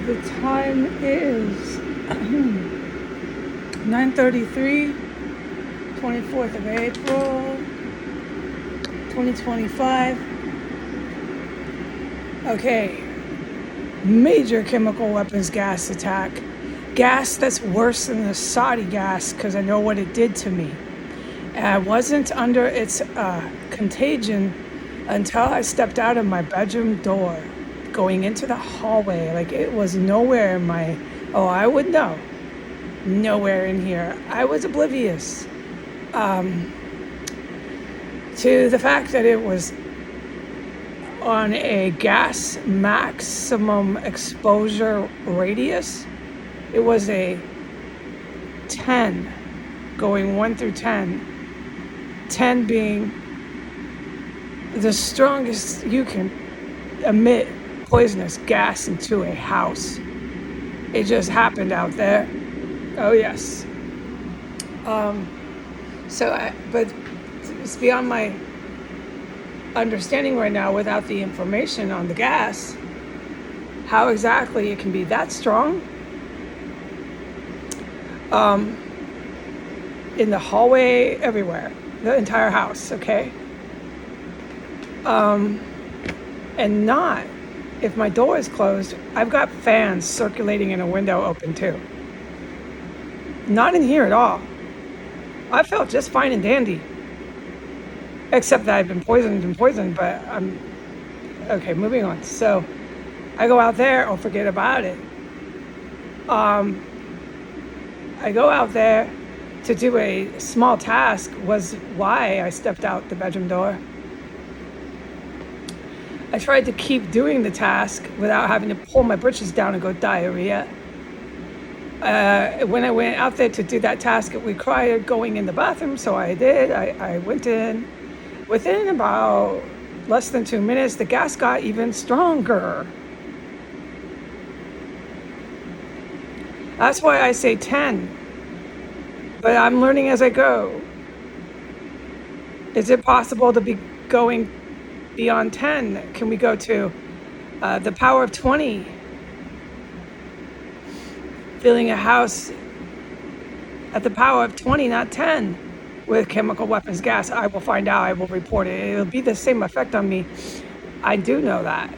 The time is 9:33, 24th of April, 2025. Okay, major chemical weapons gas attack. Gas that's worse than the Saudi gas because I know what it did to me. And I wasn't under its contagion until I stepped out of my bedroom door, going into the hallway. Like it was nowhere in my, oh, I would know. Nowhere in here. I was oblivious to the fact that it was on a gas maximum exposure radius. It was a 10, going 1 through 10. 10 being the strongest you can emit poisonous gas into a house. It just happened out there. Oh yes. But it's beyond my understanding right now without the information on the gas, how exactly it can be that strong. In the hallway, everywhere, the entire house, okay? And not, if my door is closed, I've got fans circulating in a window open too. Not in here at all. I felt just fine and dandy. Except that I've been poisoned, but I'm, okay, moving on. So I go out there, oh, forget about it. I go out there to do a small task was why I stepped out the bedroom door. I tried to keep doing the task without having to pull my britches down and go diarrhea. When I went out there to do that task, it required going in the bathroom, so I did. I went in. Within about less than 2 minutes, the gas got even stronger. That's why I say 10. But I'm learning as I go. Is it possible to be going beyond 10? Can we go to the power of 20? Filling a house at the power of 20, not 10, with chemical weapons gas. I will find out. I will report it. It'll be the same effect on me. I do know that.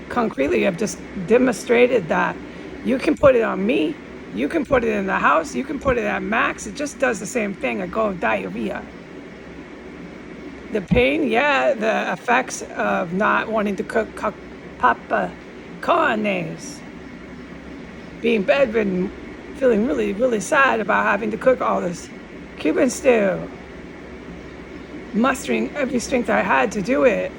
Concretely, I've just demonstrated that you can put it on me. You can put it in the house. You can put it at max. It just does the same thing. I go diarrhea. The pain, yeah, the effects of not wanting to cook papa carnes, being bedridden, feeling really, really sad about having to cook all this Cuban stew, mustering every strength I had to do it.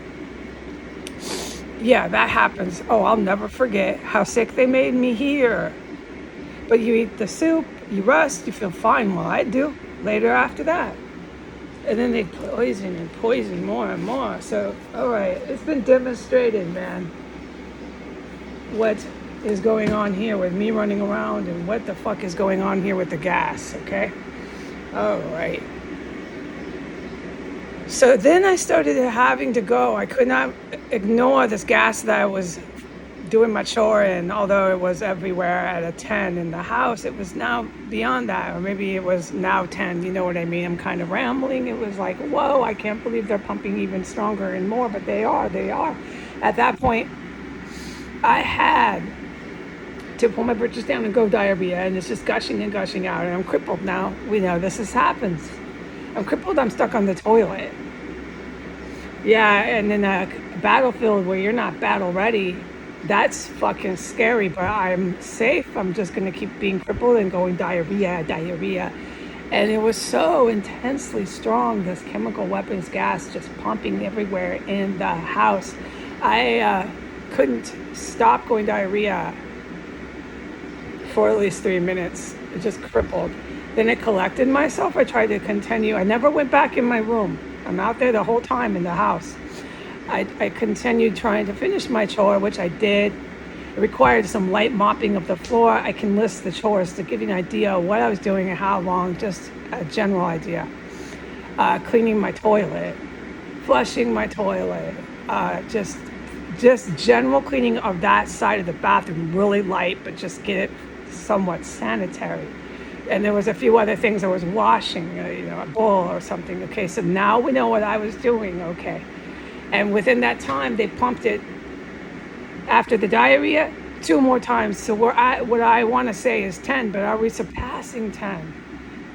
Yeah, that happens. Oh, I'll never forget how sick they made me here. But you eat the soup, you rest, you feel fine. Well, I do later after that. And then they poison more and more. So, all right, it's been demonstrated, man, what is going on here with me running around and what the fuck is going on here with the gas, okay? All right. So then I started having to go. I could not ignore this gas that I was doing my chore in, although it was everywhere at a 10 in the house. It was now beyond that, or maybe it was now 10, you know what I mean? I'm kind of rambling. It was like, whoa, I can't believe they're pumping even stronger and more, but they are. At that point, I had to pull my britches down and go diarrhea, and it's just gushing and gushing out, and I'm crippled now. We know this happens. I'm crippled, I'm stuck on the toilet. Yeah, and in a battlefield where you're not battle ready, that's fucking scary, but I'm safe. I'm just gonna keep being crippled and going diarrhea. And it was so intensely strong, this chemical weapons gas just pumping everywhere in the house. I couldn't stop going diarrhea for at least 3 minutes. It just crippled. Then it collected myself. I tried to continue. I never went back in my room. I'm out there the whole time in the house. I continued trying to finish my chore, which I did. It required some light mopping of the floor. I can list the chores to give you an idea of what I was doing and how long, just a general idea. Cleaning my toilet, flushing my toilet, just just general cleaning of that side of the bathroom, really light, but just get it somewhat sanitary. And there was a few other things. I was washing, a bowl or something. Okay, so now we know what I was doing. Okay, and within that time, they pumped it after the diarrhea 2 more times. So we're at, what I want to say is 10, but are we surpassing 10?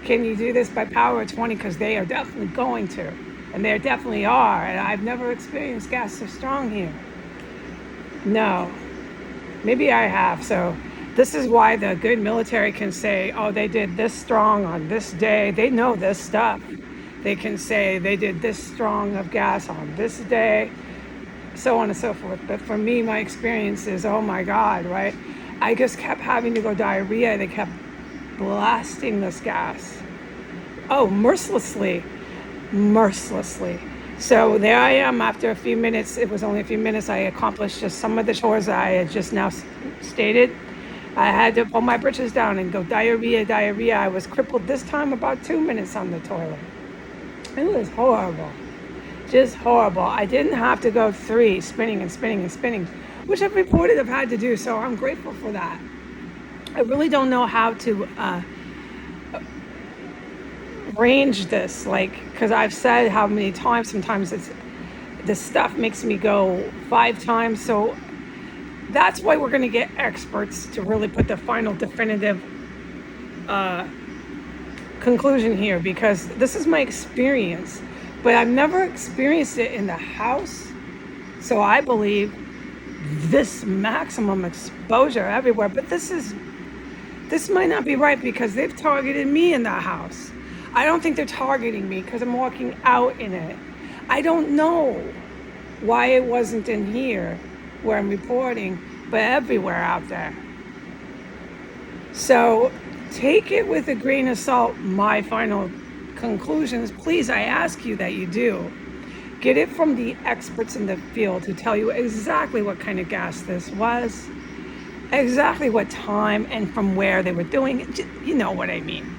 Can you do this by power of 20? Because they are definitely going to, and they definitely are. And I've never experienced gas so strong here. No, maybe I have. So this is why the good military can say, oh, they did this strong on this day. They know this stuff. They can say they did this strong of gas on this day, so on and so forth. But for me, my experience is, oh my God, right? I just kept having to go diarrhea. They kept blasting this gas. Oh, mercilessly. So there I am after a few minutes. It was only a few minutes. I accomplished just some of the chores that I had just now stated. I had to pull my britches down and go diarrhea. I was crippled this time about 2 minutes on the toilet. It was horrible. Just horrible. I didn't have to go 3 spinning, which I've reported I've had to do. So I'm grateful for that. I really don't know how to range this, because I've said how many times, sometimes this stuff makes me go 5 times. So that's why we're going to get experts to really put the final definitive conclusion here, because this is my experience, but I've never experienced it in the house. So I believe this maximum exposure everywhere, but this might not be right, because they've targeted me in the house. I don't think they're targeting me because I'm walking out in it. I don't know why it wasn't in here where I'm reporting, but everywhere out there. So take it with a grain of salt, my final conclusions. Please, I ask you that you do. Get it from the experts in the field who tell you exactly what kind of gas this was, exactly what time and from where they were doing it. You know what I mean.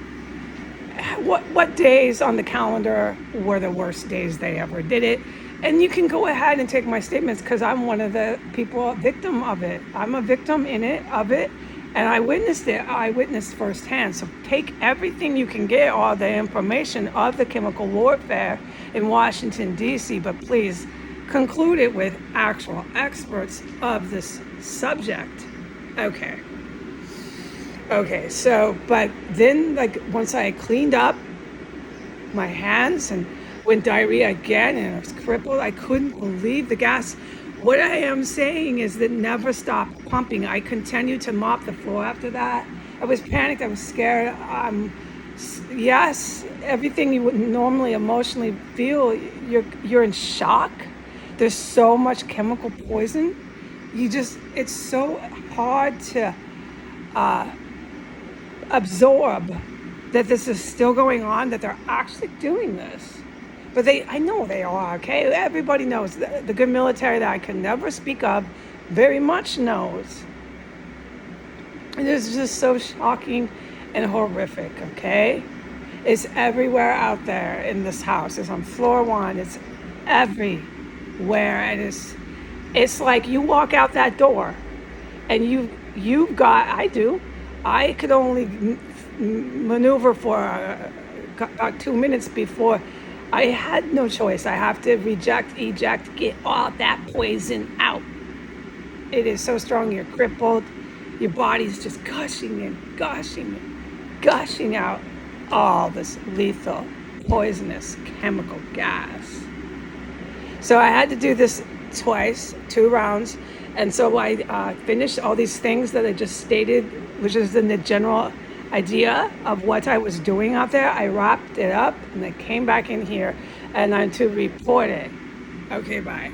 What days on the calendar were the worst days they ever did it. And you can go ahead and take my statements, because I'm one of the people, victim of it. I'm a victim of it, and I witnessed it. I witnessed firsthand. So take everything you can get, all the information of the chemical warfare in Washington, D.C., but please conclude it with actual experts of this subject. Okay, so, but then, once I cleaned up my hands and went diarrhea again and I was crippled, I couldn't believe the gas. What I am saying is that never stopped pumping. I continued to mop the floor after that. I was panicked. I was scared. Yes, everything you would normally emotionally feel, you're in shock. There's so much chemical poison. It's so hard to absorb that this is still going on, that they're actually doing this. But I know they are, okay? Everybody knows. The good military that I can never speak of very much knows. It is just so shocking and horrific, okay? It's everywhere out there in this house. It's on floor 1. It's everywhere. And it's like you walk out that door and you've got, I could only maneuver for about 2 minutes before I had no choice. I have to eject, get all that poison out. It is so strong. You're crippled. Your body's just gushing out all this lethal, poisonous chemical gas. So I had to do this twice, 2 rounds. And so I finished all these things that I just stated, which is in the general idea of what I was doing out there. I wrapped it up and I came back in here and I'm to report it. Okay, bye.